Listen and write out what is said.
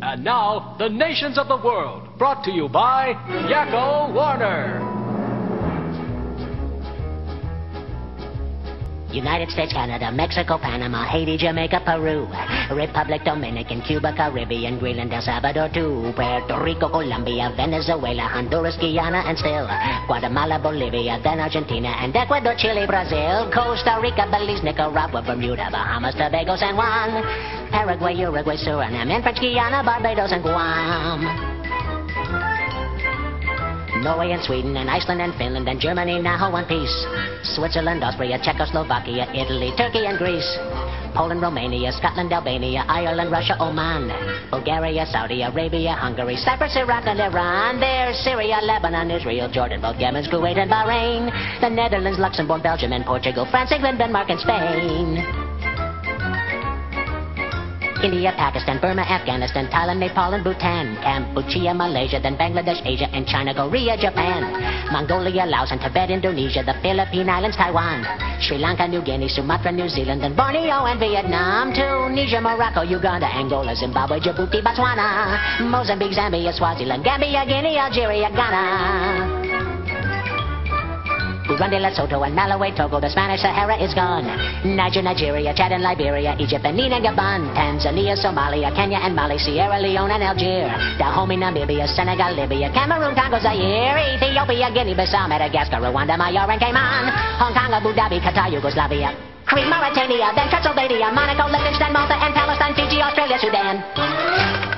And now, the nations of the world, brought to you by Yakko Warner. United States, Canada, Mexico, Panama, Haiti, Jamaica, Peru, Republic Dominican, Cuba, Caribbean, Greenland, El Salvador, too, Puerto Rico, Colombia, Venezuela, Honduras, Guyana, and still Guatemala, Bolivia, then Argentina, and Ecuador, Chile, Brazil, Costa Rica, Belize, Nicaragua, Bermuda, Bahamas, Tobago, San Juan, Paraguay, Uruguay, Suriname, and French Guiana, Barbados, and Guam. Norway and Sweden and Iceland and Finland and Germany now one piece. Switzerland, Austria, Czechoslovakia, Italy, Turkey and Greece. Poland, Romania, Scotland, Albania, Ireland, Russia, Oman. Bulgaria, Saudi Arabia, Hungary, Cyprus, Iraq and Iran. There's Syria, Lebanon, Israel, Jordan, both Yemen, Kuwait and Bahrain. The Netherlands, Luxembourg, Belgium and Portugal, France, England, Denmark and Spain. India, Pakistan, Burma, Afghanistan, Thailand, Nepal, and Bhutan, Cambodia, Malaysia, then Bangladesh, Asia, and China, Korea, Japan, Mongolia, Laos, and Tibet, Indonesia, the Philippine Islands, Taiwan, Sri Lanka, New Guinea, Sumatra, New Zealand, and Borneo, and Vietnam, Tunisia, Morocco, Uganda, Angola, Zimbabwe, Djibouti, Botswana, Mozambique, Zambia, Swaziland, Gambia, Guinea, Algeria, Ghana. Burundi, Lesotho, and Malawi, Togo, the Spanish Sahara is gone. Niger, Nigeria, Chad and Liberia, Egypt, Benin and Gabon, Tanzania, Somalia, Kenya and Mali, Sierra Leone and Algeria, Dahomey, Namibia, Senegal, Libya, Cameroon, Congo, Zaire, Ethiopia, Guinea-Bissau, Madagascar, Rwanda, Majorca and Cayman, Hong Kong, Abu Dhabi, Qatar, Yugoslavia, Crete, Mauritania, then Transylvania, Monaco, Liechtenstein, Malta and Palestine, Fiji, Australia, Sudan.